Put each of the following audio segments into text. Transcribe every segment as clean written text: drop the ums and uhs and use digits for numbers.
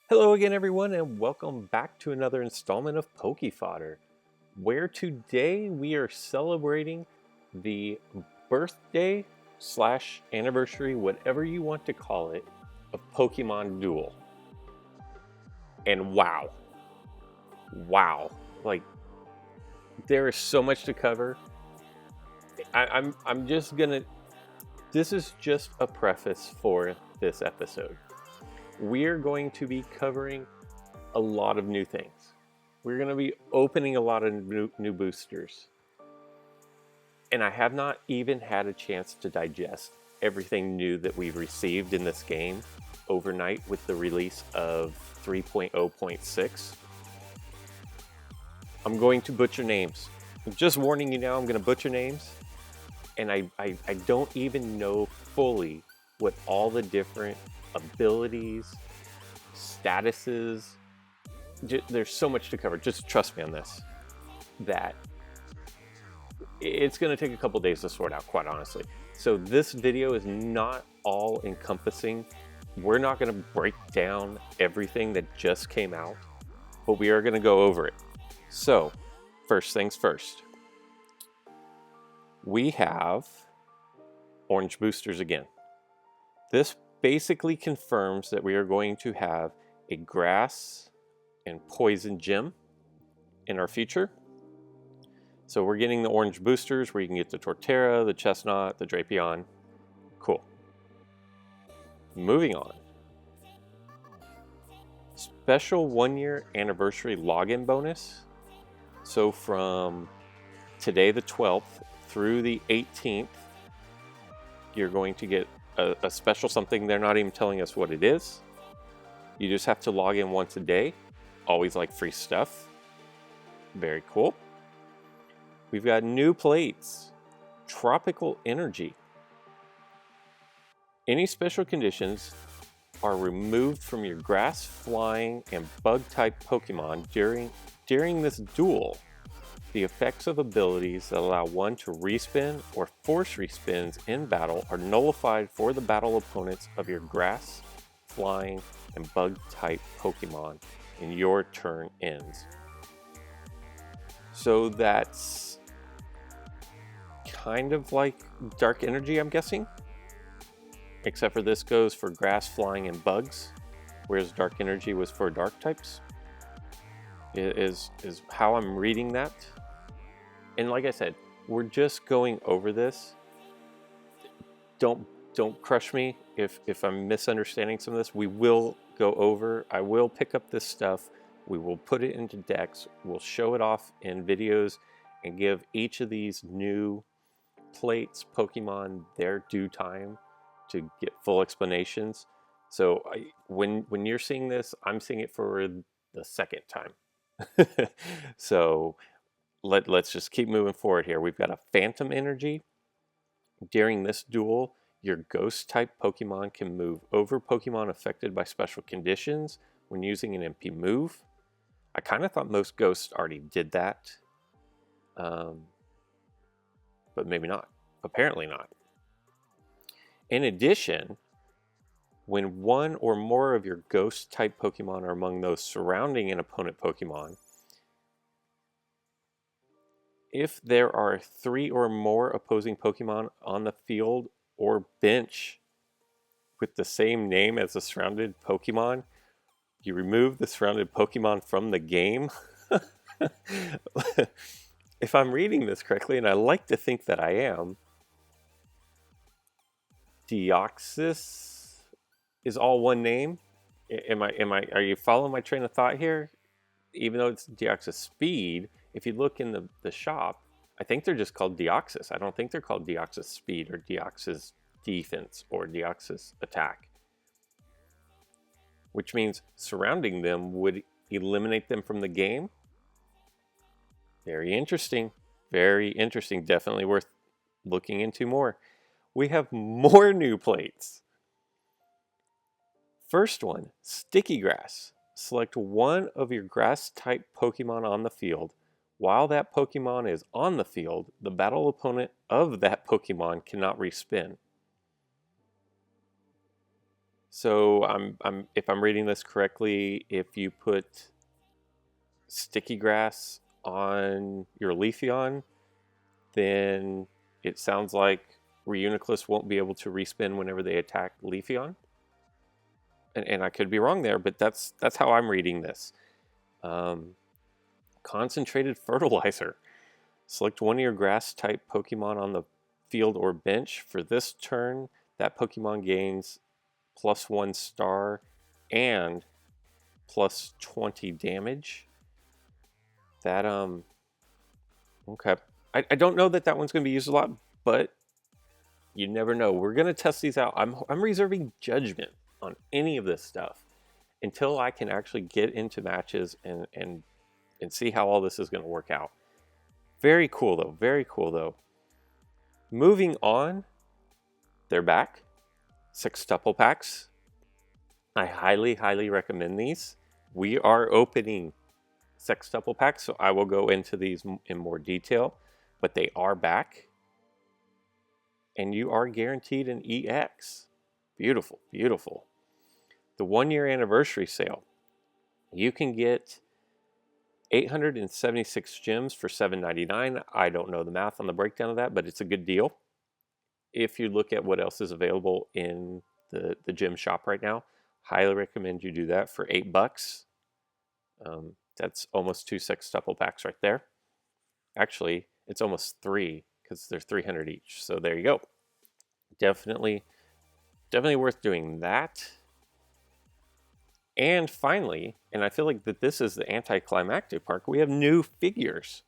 Hello again, everyone, and welcome back to another installment of Fodder, where today we are celebrating the birthday slash anniversary, whatever you want to call it, of Pokemon Duel. And wow, like there is so much to cover. I'm just gonna. This is just a preface for this episode. We're going to be covering a lot of new things. We're going to be opening a lot of new boosters. And I have not even had a chance to digest everything new that we've received in this game overnight with the release of 3.0.6. I'm going to butcher names. I'm just warning you now, I'm going to butcher names. And I don't even know fully what all the different abilities, statuses, there's so much to cover. Just trust me on this, that it's going to take a couple days to sort out, quite honestly. So this video is not all encompassing. We're not going to break down everything that just came out, but we are going to go over it. So first things first, we have orange boosters again. This basically confirms that we are going to have a grass and poison gym in our future. So we're getting the orange boosters where you can get the Torterra, the Chestnut, the Drapion. Cool. Moving on. Special 1-year anniversary login bonus. So from today the 12th through the 18th, you're going to get a special something. They're not even telling us what it is. You just have to log in once a day. Always like free stuff. Very cool. We've got new plates. Tropical Energy. Any special conditions are removed from your grass, flying, and bug type Pokemon during this duel. The effects of abilities that allow one to respin or force respins in battle are nullified for the battle opponents of your grass, flying, and bug type Pokemon in your turn ends. So that's kind of like Dark Energy, I'm guessing. Except for this goes for grass, flying, and bugs, whereas Dark Energy was for dark types. Is how I'm reading that. And like I said, we're just going over this. Don't crush me if I'm misunderstanding some of this. We will go over. I will pick up this stuff. We will put it into decks. We'll show it off in videos and give each of these new plates, Pokemon, their due time to get full explanations. So when you're seeing this, I'm seeing it for the second time. So let's just keep moving forward here. We've got a Phantom Energy. During this duel, your Ghost type Pokemon can move over Pokemon affected by special conditions when using an MP move. I kind of thought most Ghosts already did that, but maybe not. Apparently not. In addition, when one or more of your Ghost type Pokemon are among those surrounding an opponent Pokemon, if there are 3 or more opposing Pokemon on the field or bench with the same name as the surrounded Pokemon, you remove the surrounded Pokemon from the game. If I'm reading this correctly, and I like to think that I am, Deoxys is all one name. Are you following my train of thought here? Even though it's Deoxys Speed, if you look in the shop, I think they're just called Deoxys. I don't think they're called Deoxys Speed or Deoxys Defense or Deoxys Attack. Which means surrounding them would eliminate them from the game. Very interesting. Very interesting. Definitely worth looking into more. We have more new plates. First one, Sticky Grass. Select one of your grass-type Pokemon on the field. While that Pokemon is on the field, the battle opponent of that Pokemon cannot respin. So if I'm reading this correctly, if you put sticky grass on your Leafeon, then it sounds like Reuniclus won't be able to respin whenever they attack Leafeon. And I could be wrong there, but that's how I'm reading this. Concentrated fertilizer. Select one of your grass type Pokemon on the field or bench. For this turn, that Pokemon gains +1 star and +20 damage. That okay. I don't know that one's going to be used a lot, but you never know. We're going to test these out. I'm reserving judgment on any of this stuff until I can actually get into matches and see how all this is going to work out. Very cool though. Very cool though. Moving on, they're back. Sextuple packs. I highly recommend these. We are opening sextuple packs, so I will go into these in more detail, but they are back. And you are guaranteed an EX. Beautiful, beautiful. The 1-year anniversary sale. You can get 876 gems for $7.99. I don't know the math on the breakdown of that, but it's a good deal. If you look at what else is available in the gym shop right now, highly recommend you do that for $8. That's almost 2 sextuple packs right there. Actually, it's almost 3 because they're 300 each. So there you go. Definitely worth doing that. And finally, and I feel like that this is the anticlimactic part, we have new figures.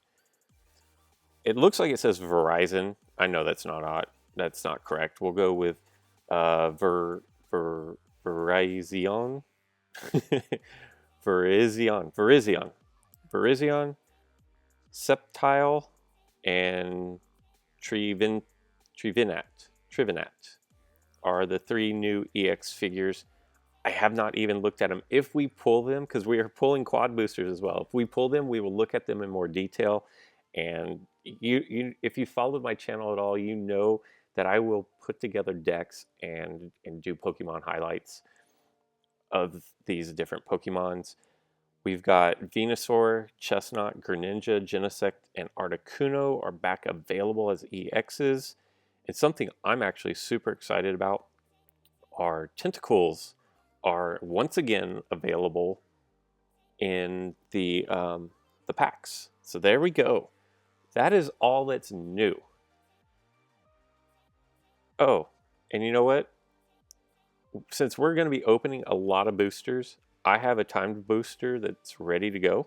It looks like it says Verizon. I know that's not odd. That's not correct. We'll go with Verizon. Verizon, Sceptile, and Trivinat are the 3 new EX figures. I have not even looked at them. If we pull them, because we are pulling quad boosters as well, if we pull them, we will look at them in more detail. And if you followed my channel at all, you know that I will put together decks and do Pokemon highlights of these different Pokemons. We've got Venusaur, Chestnut, Greninja, Genesect, and Articuno are back available as EXs. And something I'm actually super excited about are Tentacools are once again available in the packs. So there we go. That is all that's new. Oh, and you know what? Since we're going to be opening a lot of boosters, I have a timed booster that's ready to go.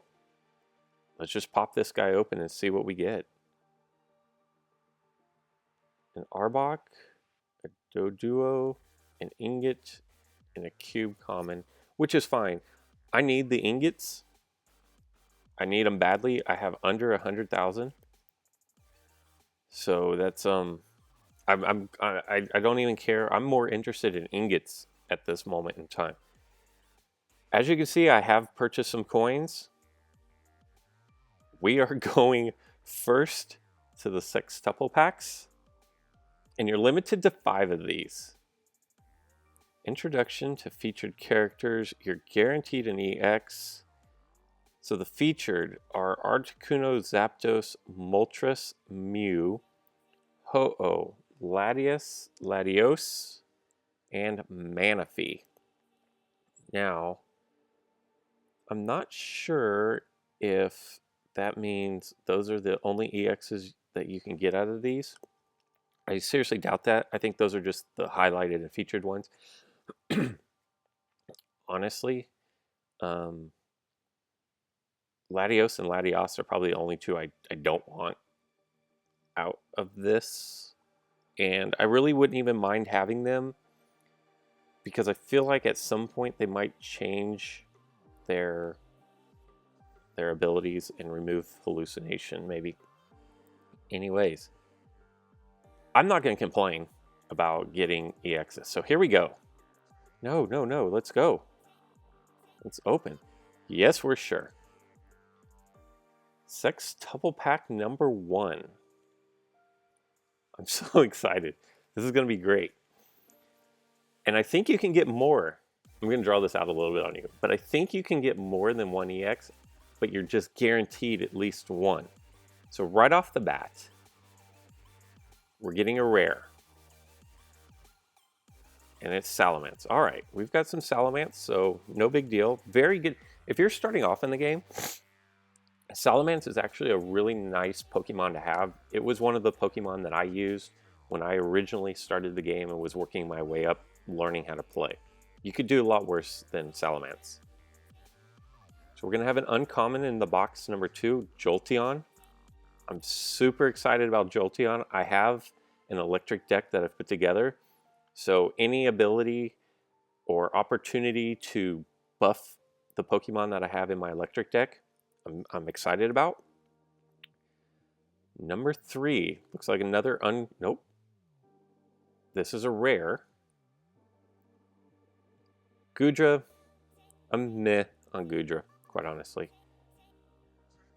Let's just pop this guy open and see what we get. An Arbok, a Doduo, an Ingot, and a Cube Common, which is fine. I need the ingots. I need them badly. I have under 100,000. So that's I don't even care. I'm more interested in ingots at this moment in time. As you can see, I have purchased some coins. We are going first to the sextuple packs, and you're limited to 5 of these. Introduction to featured characters. You're guaranteed an EX. So the featured are Articuno, Zapdos, Moltres, Mew, Ho-Oh, Latios, and Manaphy. Now, I'm not sure if that means those are the only EXs that you can get out of these. I seriously doubt that. I think those are just the highlighted and featured ones. Honestly, Latios and Latios are probably the only 2 I don't want out of this. And I really wouldn't even mind having them because I feel like at some point they might change their abilities and remove hallucination, maybe. Anyways, I'm not going to complain about getting EXs. So here we go. No, let's go. Let's open. Yes, we're sure. Sextuple pack number 1. I'm so excited. This is going to be great. And I think you can get more I'm going to draw this out a little bit on you, but I think you can get more than one EX, but you're just guaranteed at least one. So right off the bat, we're getting a rare. And it's Salamence. All right, we've got some Salamence, so no big deal. Very good. If you're starting off in the game, Salamence is actually a really nice Pokemon to have. It was one of the Pokemon that I used when I originally started the game and was working my way up, learning how to play. You could do a lot worse than Salamence. So we're going to have an uncommon in the box number 2, Jolteon. I'm super excited about Jolteon. I have an electric deck that I've put together. So any ability or opportunity to buff the Pokemon that I have in my electric deck, I'm excited about. Number 3, looks like another nope. This is a rare. Goodra, I'm meh on Goodra, quite honestly.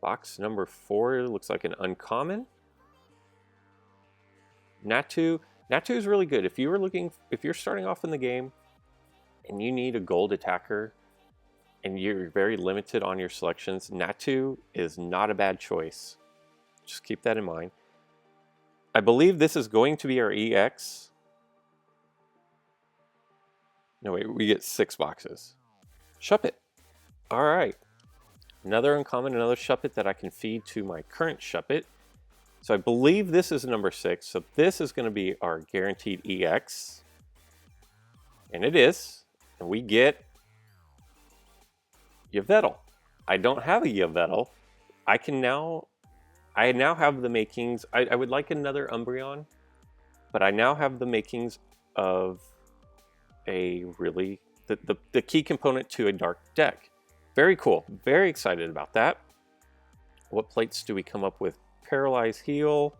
Box number 4 looks like an uncommon. Natu is really good. If you're starting off in the game and you need a gold attacker and you're very limited on your selections, Natu is not a bad choice. Just keep that in mind. I believe this is going to be our EX. No, wait, we get 6 boxes. Shuppet. All right. Another uncommon, another Shuppet that I can feed to my current Shuppet. So I believe this is number 6. So this is going to be our guaranteed EX. And it is. And we get Yveltal. I don't have a Yveltal. I now have the makings. I would like another Umbreon. But I now have the makings of a really, the key component to a dark deck. Very cool. Very excited about that. What plates do we come up with? Paralyze Heal,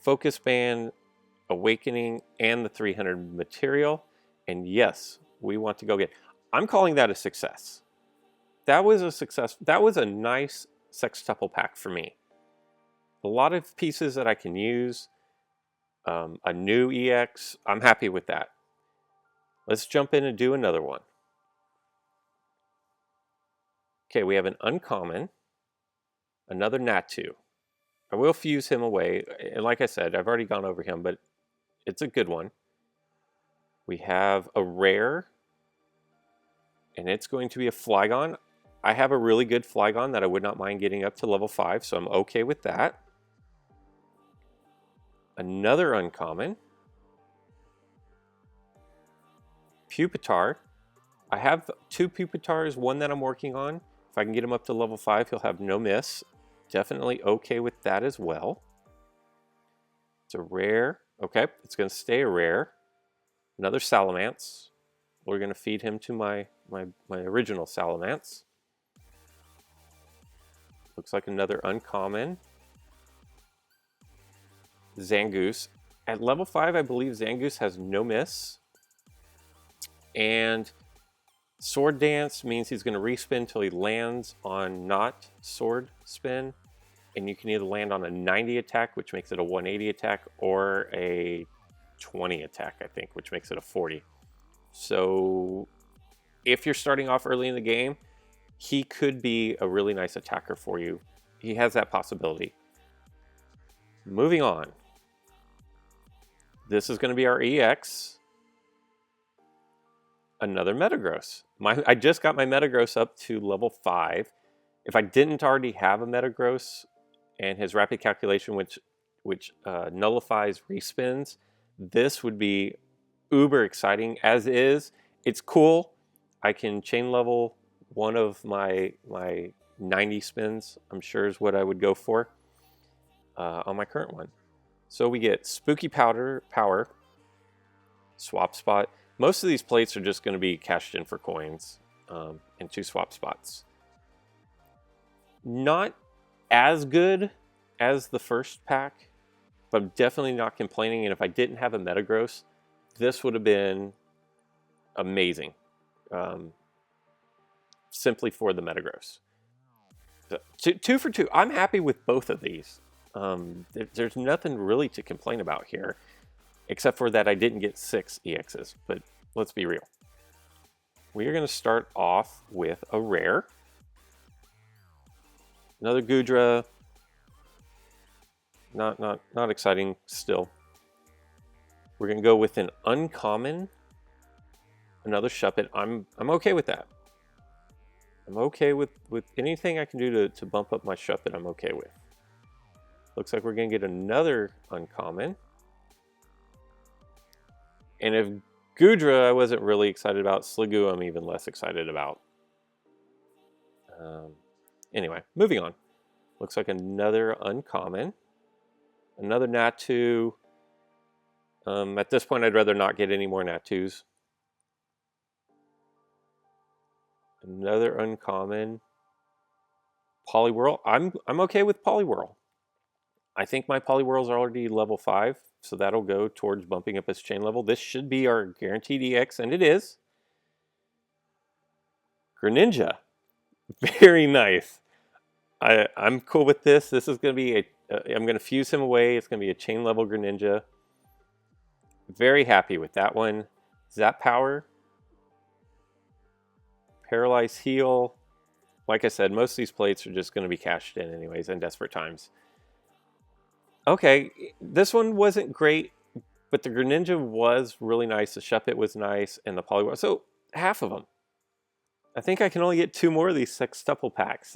Focus Band, Awakening, and the 300 material. And yes, we want to go get. I'm calling that a success. That was a success. That was a nice sextuple pack for me. A lot of pieces that I can use. A new EX. I'm happy with that. Let's jump in and do another one. Okay, we have an uncommon, another Natu. I will fuse him away. And like I said, I've already gone over him, but it's a good one. We have a rare, and it's going to be a Flygon. I have a really good Flygon that I would not mind getting up to level 5, so I'm okay with that. Another uncommon. Pupitar. I have 2 Pupitars, one that I'm working on. If I can get him up to level 5, he'll have no miss. Definitely okay with that as well. It's a rare. Okay, it's going to stay a rare. Another Salamence. We're going to feed him to my original Salamence. Looks like another uncommon. Zangoose. At level 5, I believe Zangoose has no miss. And Sword Dance means he's going to respin until he lands on not Sword Spin. And you can either land on a 90 attack, which makes it a 180 attack, or a 20 attack, I think, which makes it a 40. So if you're starting off early in the game, he could be a really nice attacker for you. He has that possibility. Moving on. This is going to be our EX. Another Metagross. I just got my Metagross up to level 5. If I didn't already have a Metagross and his rapid calculation, which nullifies respins, this would be uber exciting. As is, it's cool. I can chain level one of my 90 spins, I'm sure is what I would go for on my current one. So we get Spooky Power, Swap Spot. Most of these plates are just going to be cashed in for coins and 2 swap spots. Not as good as the first pack, but I'm definitely not complaining. And if I didn't have a Metagross, this would have been amazing. Simply for the Metagross. So, 2 for 2. I'm happy with both of these. There's nothing really to complain about here. Except for that I didn't get 6 EXs, but let's be real. we are going to start off with a rare. Another Goodra. Not exciting still. We're going to go with an uncommon. Another Shuppet. I'm okay with that. I'm okay with anything I can do to bump up my Shuppet. I'm okay with. Looks like we're going to get another uncommon. And if Goodra I wasn't really excited about, Sliggoo I'm even less excited about. Anyway, moving on. Looks like another uncommon. Another Natu. At this point, I'd rather not get any more Natus. Another uncommon. Poliwhirl. I'm okay with Poliwhirl. I think my Poliwhirl's already level 5, so that'll go towards bumping up its chain level. This should be our guaranteed EX, and it is. Greninja. Very nice. I'm cool with this. This is going to be I'm going to fuse him away. It's going to be a chain level Greninja. Very happy with that one. Zap Power. Paralyze Heal. Like I said, most of these plates are just going to be cashed in anyways in desperate times. Okay, this one wasn't great, but the Greninja was really nice. The Shuppet was nice, and the Poliwhirl. So, half of them. I think I can only get 2 more of these sextuple packs.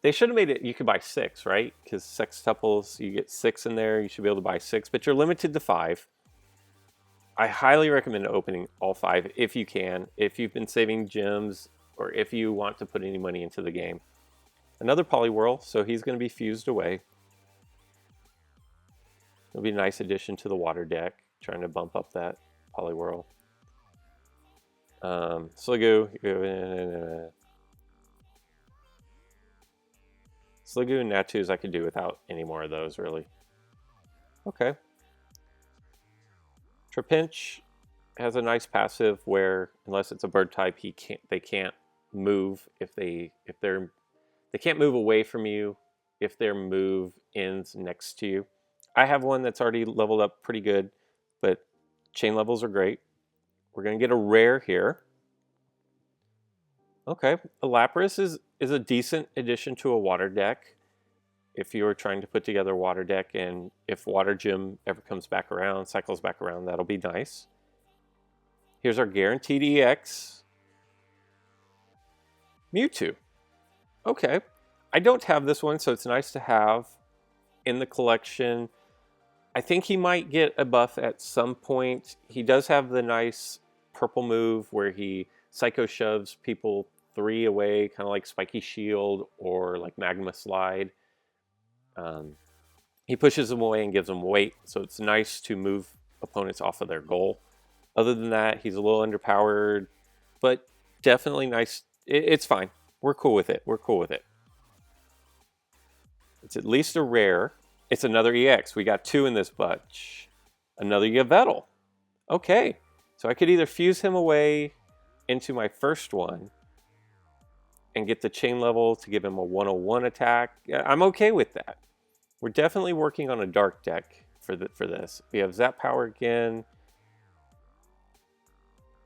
They should have made it, you could buy 6, right? Because sextuples, you get 6 in there, you should be able to buy 6, but you're limited to 5. I highly recommend opening all 5 if you can, if you've been saving gems, or if you want to put any money into the game. Another Poliwhirl, so he's going to be fused away. It'll be a nice addition to the water deck, trying to bump up that Poliwhirl. Sliggoo. Sliggoo and Natus I could do without any more of those, really. Okay. Trapinch has a nice passive where, unless it's a bird type, they can't move they can't move away from you if their move ends next to you. I have one that's already leveled up pretty good, but chain levels are great. We're going to get a rare here. Okay, a Lapras is a decent addition to a water deck. If you're trying to put together a water deck, and if Water Gym ever comes back around, cycles back around, that'll be nice. Here's our guaranteed EX. Mewtwo. Okay, I don't have this one, so it's nice to have in the collection. I think he might get a buff at some point. He does have the nice purple move where he Psycho Shoves people 3 away, kind of like Spiky Shield or like Magma Slide. He pushes them away and gives them weight, so it's nice to move opponents off of their goal. Other than that, he's a little underpowered, but definitely nice. It's fine. We're cool with it. We're cool with it. It's at least a rare. It's another EX. We got 2 in this bunch. Another Yveltal. Okay, so I could either fuse him away into my first one and get the chain level to give him a 101 attack. I'm okay with that. We're definitely working on a dark deck for this. We have Zap Power again,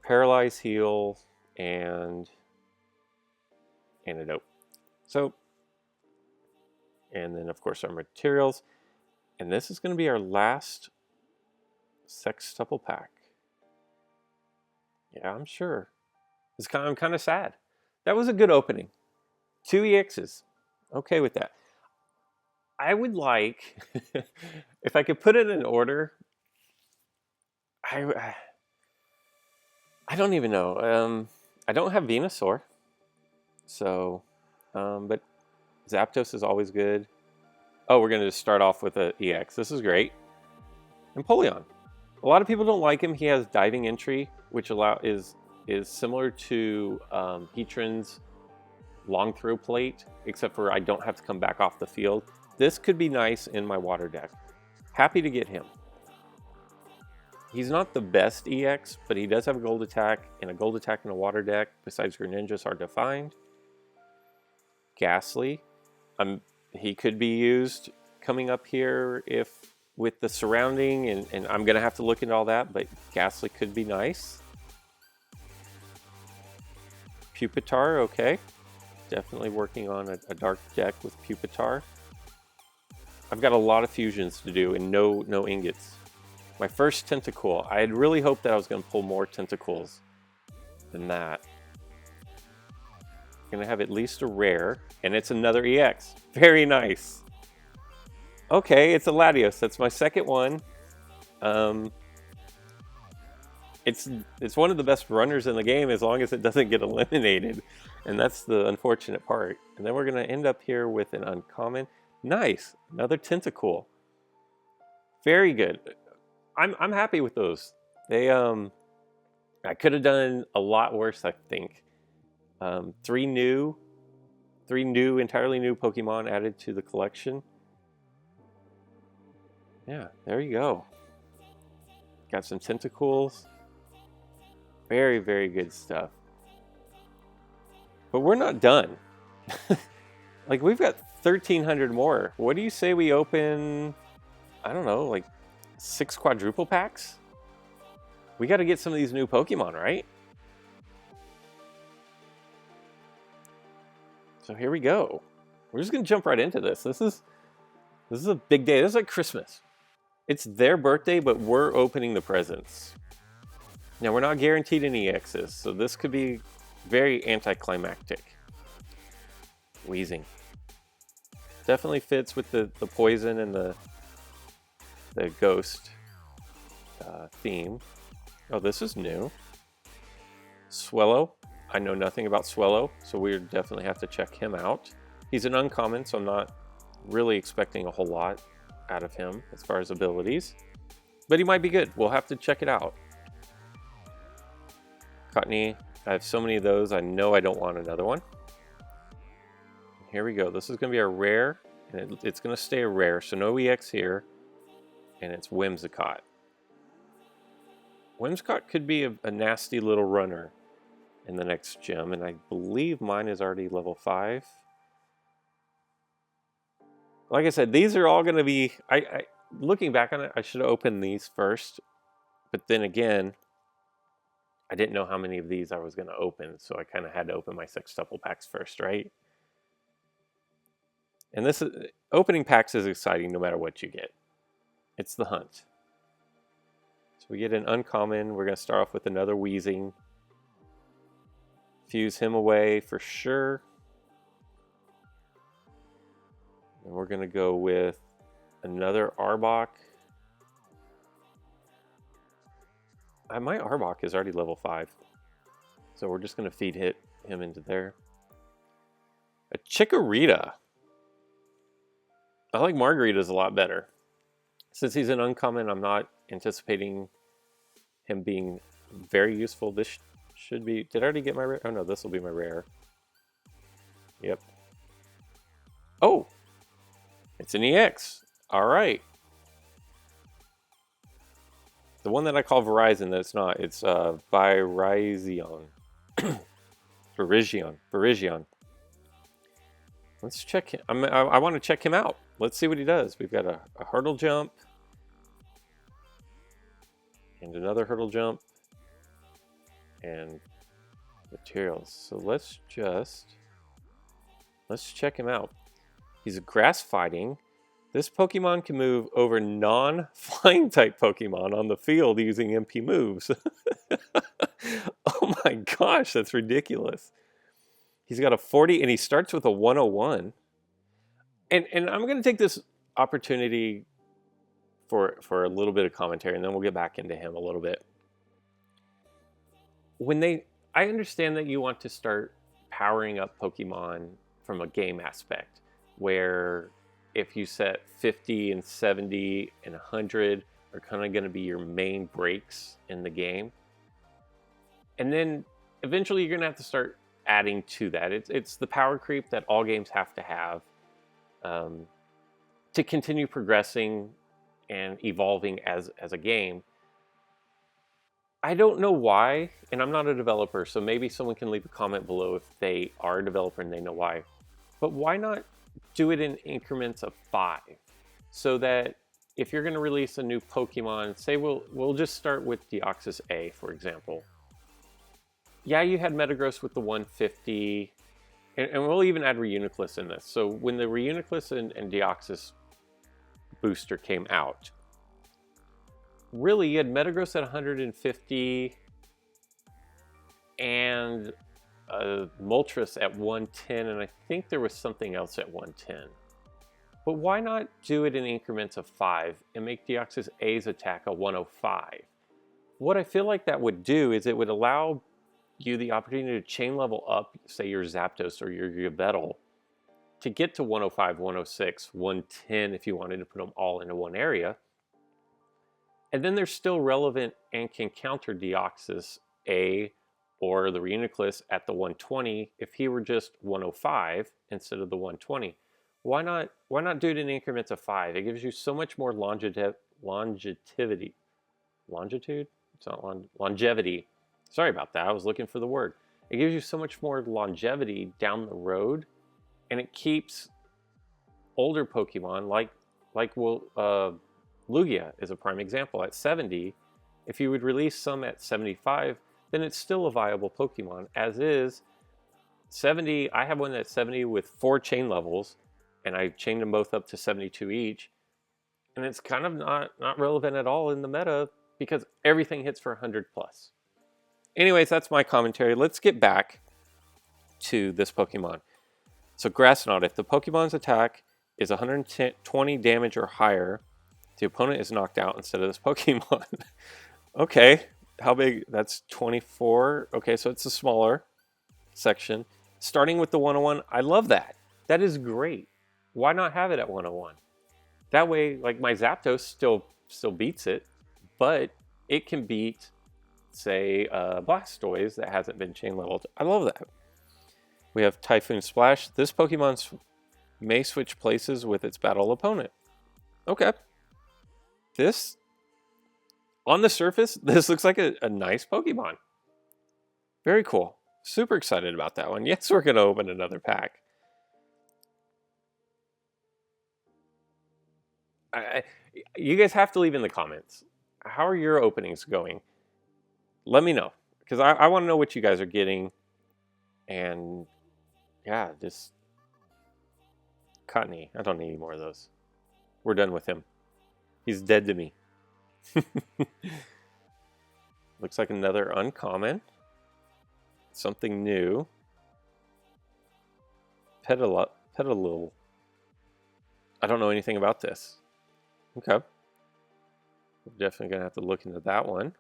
Paralyze Heal, and Antidote. So, and then of course our materials. And this is going to be our last sextuple pack. Yeah, I'm sure. I'm kind of sad. That was a good opening. 2 EXs. Okay with that. I would like, if I could put it in order, I don't even know. I don't have Venusaur. So, but Zapdos is always good. Oh, we're going to just start off with an EX. This is great. And Polion. A lot of people don't like him. He has diving entry, which is similar to Heatran's long throw plate, except for I don't have to come back off the field. This could be nice in my water deck. Happy to get him. He's not the best EX, but he does have a gold attack, and a gold attack in a water deck, besides Greninja, is hard to find. Gastly. He could be used coming up here if with the surrounding, and I'm going to have to look into all that, but Gastly could be nice. Pupitar, okay. Definitely working on a dark deck with Pupitar. I've got a lot of fusions to do and no ingots. My first Tentacool. I had really hoped that I was going to pull more Tentacools than that. I'm going to have at least a rare, and it's another EX. Very nice. Okay, it's a Latios. That's my second one. It's one of the best runners in the game as long as it doesn't get eliminated. And that's the unfortunate part. And then we're going to end up here with an uncommon. Nice. Another Tentacool. Very good. I'm happy with those. They I could have done a lot worse, I think. Three entirely new Pokemon added to the collection. Yeah, there you go. Got some Tentacools. Very, very good stuff. But we're not done. Like, we've got 1,300 more. What do you say we open, I don't know, like 6 quadruple packs? We got to get some of these new Pokemon, right? So here we go. We're just going to jump right into this. This is a big day. This is like Christmas. It's their birthday, but we're opening the presents. Now, we're not guaranteed any EXs, so this could be very anticlimactic. Wheezing. Definitely fits with the poison and the ghost theme. Oh, this is new. Swellow. I know nothing about Swellow, so we definitely have to check him out. He's an uncommon, so I'm not really expecting a whole lot out of him as far as abilities. But he might be good. We'll have to check it out. Cottony. I have so many of those, I know I don't want another one. Here we go. This is going to be a rare, and it's going to stay a rare, so no EX here. And it's Whimsicott. Whimsicott could be a nasty little runner in the next gym, and I believe mine is already level 5. Like I said, these are all going to be... looking back on it, I should have opened these first, but then again, I didn't know how many of these I was going to open, so I kind of had to open my sextuple packs first, right? And this is, opening packs is exciting no matter what you get. It's the hunt. So we get an uncommon. We're going to start off with another Wheezing. Fuse him away for sure. And we're going to go with another Arbok. My Arbok is already level 5. So we're just going to feed him into there. A Chikorita. I like Margaritas a lot better. Since he's an uncommon, I'm not anticipating him being very useful. This should be... Did I already get my rare? Oh no, this will be my rare. Yep. Oh! It's an EX. Alright. The one that I call Verizon, that's not. It's Virizion. Virizion. Let's check him. I want to check him out. Let's see what he does. We've got a hurdle jump. And another hurdle jump. And materials. So let's check him out. He's a grass fighting. This Pokemon can move over non-flying type Pokemon on the field using MP moves. Oh my gosh, that's ridiculous. He's got a 40 and he starts with a 101. And I'm going to take this opportunity for a little bit of commentary, and then we'll get back into him a little bit. I understand that you want to start powering up Pokemon from a game aspect, where if you set 50 and 70 and 100 are kind of going to be your main breaks in the game. And then eventually you're going to have to start adding to that. It's the power creep that all games have to have to continue progressing and evolving as a game. I don't know why, and I'm not a developer, so maybe someone can leave a comment below if they are a developer and they know why. But why not do it in increments of 5, so that if you're going to release a new Pokemon, say we'll just start with Deoxys A, for example. yeah, you had Metagross with the 150, and we'll even add Reuniclus in this. So when the Reuniclus and Deoxys booster came out, really you had Metagross at 150 and Moltres at 110, and I think there was something else at 110. But why not do it in increments of 5 and make Deoxys A's attack a 105? What I feel like that would do is it would allow you the opportunity to chain level up, say your Zapdos or your Yveltal, to get to 105, 106, 110 if you wanted to put them all into one area. And then they're still relevant and can counter Deoxys A or the Reuniclus at the 120 if he were just 105 instead of the 120. Why not do it in increments of 5? It gives you so much more longevity. Longitude? It's not longevity. Sorry about that. I was looking for the word. It gives you so much more longevity down the road, and it keeps older Pokemon like Lugia is a prime example at 70. If you would release some at 75, then it's still a viable Pokemon. As is, 70, I have one that's 70 with 4 chain levels, and I chained them both up to 72 each, and it's kind of not relevant at all in the meta because everything hits for 100 plus. Anyways, that's my commentary. Let's get back to this Pokemon. So Grass Knot, if the Pokemon's attack is 120 damage or higher, the opponent is knocked out instead of this Pokemon. Okay, how big? That's 24. Okay, so it's a smaller section. Starting with the 101, I love that. That is great. Why not have it at 101? That way, like my Zapdos still beats it, but it can beat, say, Blastoise that hasn't been chain leveled. I love that. We have Typhoon Splash. This Pokemon may switch places with its battle opponent. Okay. This, on the surface, this looks like a nice Pokemon. Very cool. Super excited about that one. Yes, we're going to open another pack. You guys have to leave in the comments. How are your openings going? Let me know, because I want to know what you guys are getting. And yeah, just Cottonee. I don't need any more of those. We're done with him. He's dead to me. Looks like another uncommon. Something new. Petalil. I don't know anything about this. Okay. We're definitely going to have to look into that one.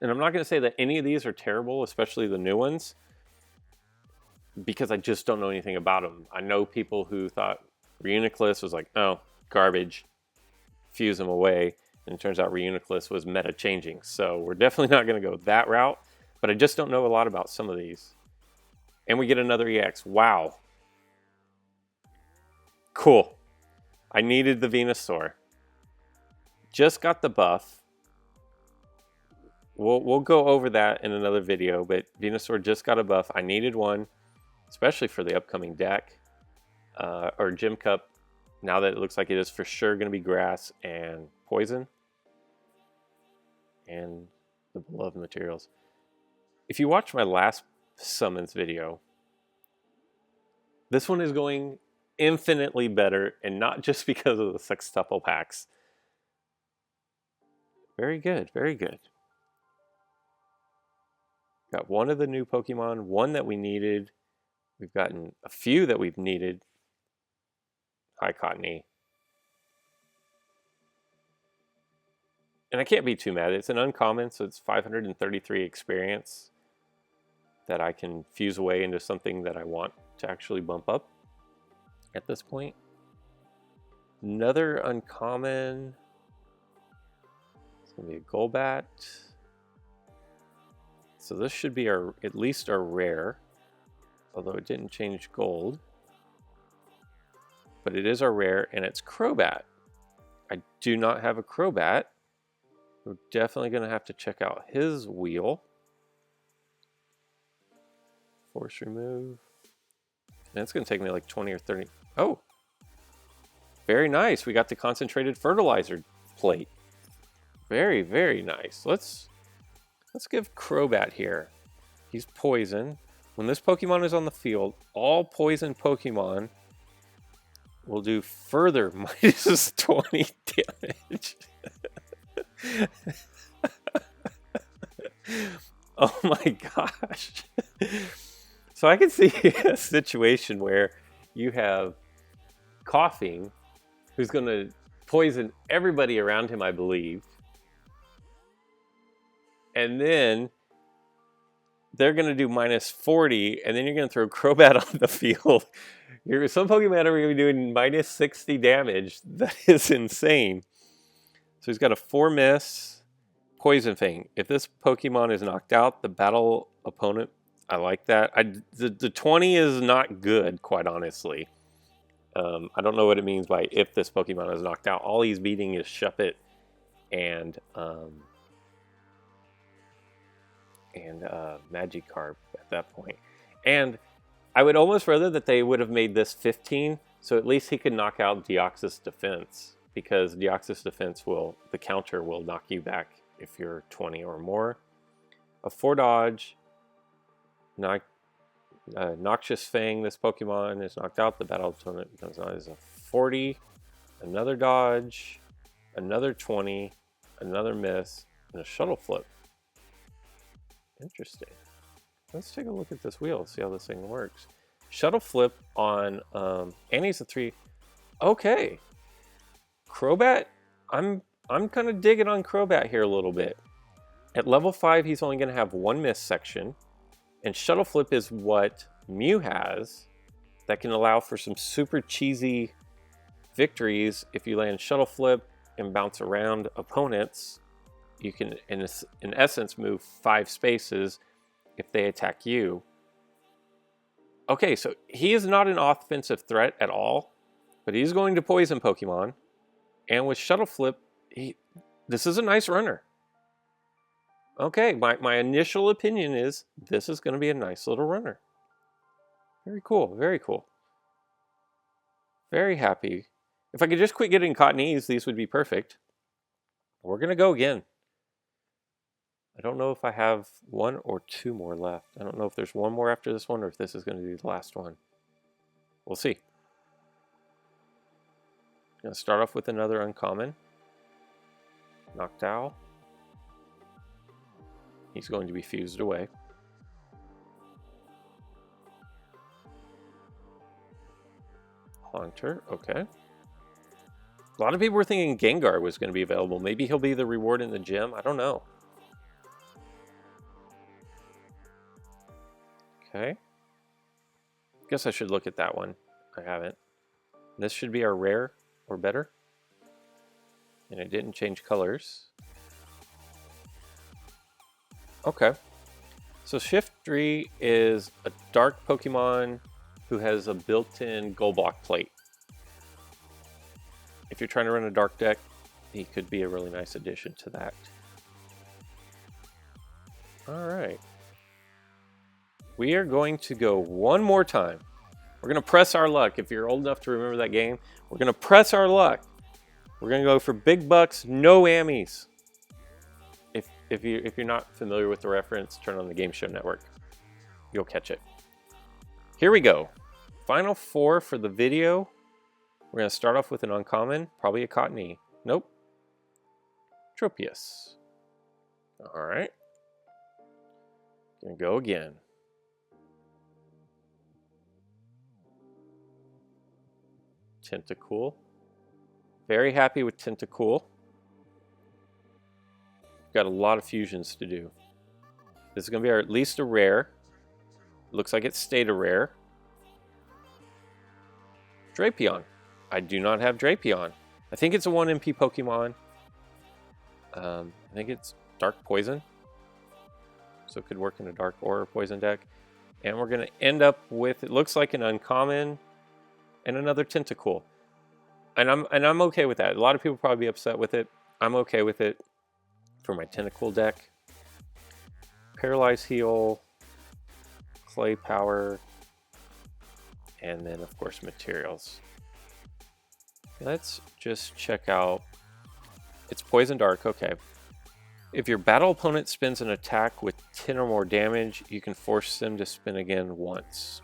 And I'm not going to say that any of these are terrible, especially the new ones, because I just don't know anything about them. I know people who thought Reuniclus was like, oh, garbage, fuse them away. And it turns out Reuniclus was meta changing. So we're definitely not going to go that route, but I just don't know a lot about some of these. And we get another EX. Wow. Cool. I needed the Venusaur. Just got the buff. We'll go over that in another video, but Venusaur just got a buff. I needed one, especially for the upcoming deck. Or Gym Cup, now that it looks like it is for sure going to be Grass and Poison. And the beloved materials. If you watch my last summons video, this one is going infinitely better, and not just because of the sextuple packs. Very good, very good. Got one of the new Pokemon, one that we needed. We've gotten a few that we've needed. Hi, Cottonee. And I can't be too mad. It's an uncommon, so it's 533 experience that I can fuse away into something that I want to actually bump up at this point. Another uncommon. It's going to be a Golbat. So this should be at least our rare, although it didn't change gold. But it is our rare, and it's Crobat. I do not have a Crobat. We're definitely going to have to check out his wheel. Force remove. And it's going to take me like 20 or 30. Oh! Very nice. We got the concentrated fertilizer plate. Very, very nice. Let's Let's give Crobat here. He's poison. When this Pokemon is on the field, all poison Pokemon will do further minus 20 damage. Oh my gosh. So I can see a situation where you have Coughing, who's going to poison everybody around him, I believe. And then they're going to do minus 40, and then you're going to throw Crobat on the field. Some Pokemon are going to be doing minus 60 damage. That is insane. So he's got a 4 miss, Poison Fang. If this Pokemon is knocked out, the battle opponent, I like that. The 20 is not good, quite honestly. I don't know what it means by if this Pokemon is knocked out. All he's beating is Shuppet and Magikarp at that point. And I would almost rather that they would have made this 15, so at least he could knock out Deoxys Defense, because Deoxys Defense the counter will knock you back if you're 20 or more. A 4 dodge, Noxious Fang, this Pokemon is knocked out, the battle opponent becomes known as a 40, another dodge, another 20, another miss, and a Shuttle Flip. Interesting. Let's take a look at this wheel, see how this thing works. Shuttle Flip on, and he's a 3. Okay. Crobat, I'm kind of digging on Crobat here a little bit. At level 5, he's only going to have 1 miss section. And Shuttle Flip is what Mew has that can allow for some super cheesy victories. If you land Shuttle Flip and bounce around opponents, you can, in essence, move 5 spaces if they attack you. Okay, so he is not an offensive threat at all, but he's going to poison Pokemon. And with Shuttle Flip, this is a nice runner. Okay, my initial opinion is this is going to be a nice little runner. Very cool, very cool. Very happy. If I could just quit getting Cottonese, these would be perfect. We're going to go again. I don't know if I have 1 or 2 more left. I don't know if there's 1 more after this one or if this is going to be the last one. We'll see. Going to start off with another uncommon. Noctowl. He's going to be fused away. Haunter, okay. A lot of people were thinking Gengar was going to be available. Maybe he'll be the reward in the gym. I don't know. Okay. Guess I should look at that one. I haven't. This should be our rare or better. And it didn't change colors. Okay. So Shiftry is a dark Pokemon who has a built-in Gold Block plate. If you're trying to run a dark deck, he could be a really nice addition to that. Alright. We are going to go one more time. We're going to press our luck. If you're old enough to remember that game, we're going to press our luck. We're going to go for big bucks, no whammies. If you're not familiar with the reference, turn on the Game Show Network. You'll catch it. Here we go. Final 4 for the video. We're going to start off with an uncommon, probably a Cottonee. Nope. Tropius. All right. Gonna go again. Tentacool. Very happy with Tentacool. Got a lot of fusions to do. This is going to be at least a rare. Looks like it stayed a rare. Drapion. I do not have Drapion. I think it's a 1 MP Pokemon. I think it's Dark Poison. So it could work in a Dark or Poison deck. And we're going to end up with, it looks like an uncommon and another Tentacool. And I'm okay with that. A lot of people probably be upset with it. I'm okay with it for my Tentacool deck. Paralyze Heal, Clay Power, and then of course materials. Let's just check out. It's Poison Dark, okay. If your battle opponent spins an attack with 10 or more damage, you can force them to spin again once.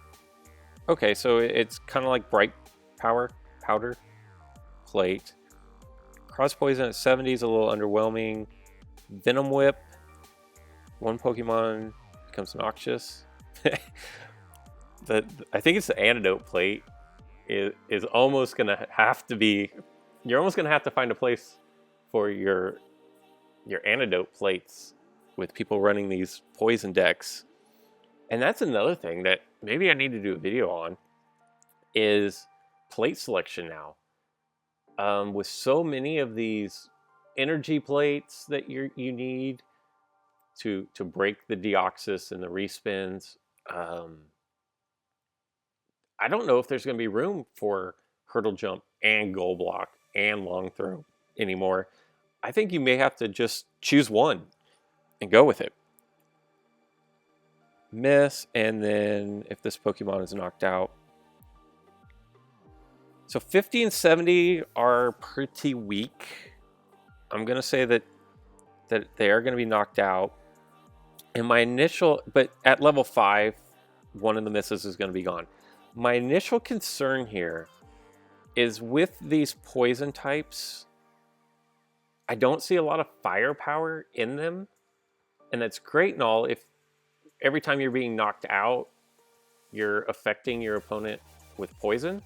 Okay, so it's kind of like Bright Powder Plate. Cross Poison at 70 is a little underwhelming. Venom Whip. One Pokemon becomes noxious. I think it's the Antidote Plate. Is almost going to have to be... You're almost going to have to find a place for your antidote plates with people running these poison decks. And that's another thing that maybe I need to do a video on, is plate selection now. With so many of these energy plates that you need to break the Deoxys and the respins, I don't know if there's going to be room for Hurdle Jump and Goal Block and Long Throw anymore. I think you may have to just choose one and go with it. Miss, and then if this Pokemon is knocked out. So 50 and 70 are pretty weak. I'm going to say that they are going to be knocked out. And my initial, but at level 5, one of the misses is going to be gone. My initial concern here is with these poison types, I don't see a lot of firepower in them. And that's great and all if every time you're being knocked out, you're affecting your opponent with poison.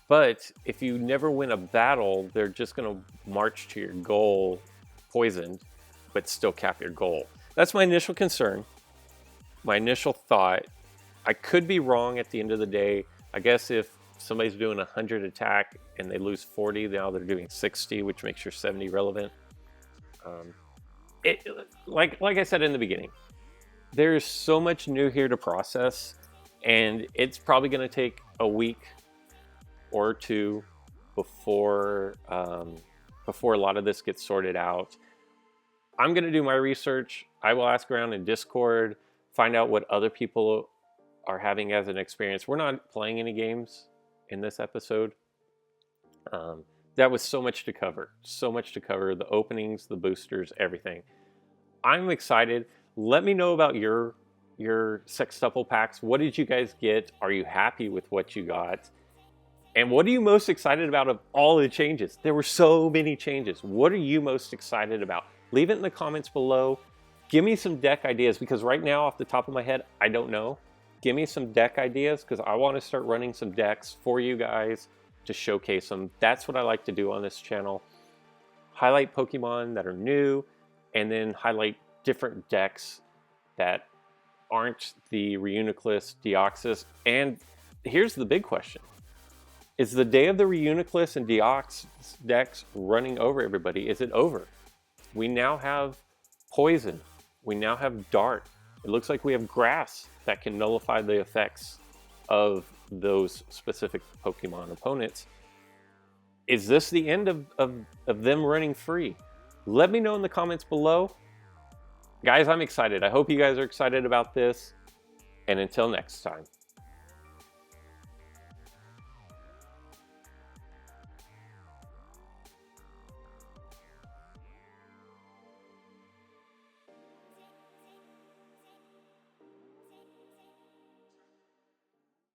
But if you never win a battle, they're just going to march to your goal poisoned, but still cap your goal. That's my initial concern, my initial thought. I could be wrong at the end of the day. I guess if somebody's doing 100 attack and they lose 40, now they're doing 60, which makes your 70 relevant. Like I said in the beginning, there's so much new here to process, and it's probably going to take a week or two before a lot of this gets sorted out. I'm going to do my research. I will ask around in Discord, find out what other people are having as an experience. We're not playing any games in this episode. That was so much to cover. So much to cover. The openings, the boosters, everything. I'm excited. Let me know about your sextuple packs. What did you guys get? Are you happy with what you got? And what are you most excited about of all the changes? There were so many changes. What are you most excited about? Leave it in the comments below. Give me some deck ideas, because right now, off the top of my head, I don't know. Give me some deck ideas, because I want to start running some decks for you guys to showcase them. That's what I like to do on this channel. Highlight Pokemon that are new, and then highlight different decks that aren't the Reuniclus, Deoxys. And here's the big question. Is the day of the Reuniclus and Deoxys decks running over everybody? Is it over? We now have Poison. We now have Dart. It looks like we have Grass that can nullify the effects of those specific Pokemon opponents. Is this the end of them running free? Let me know in the comments below. Guys, I'm excited. I hope you guys are excited about this. And until next time.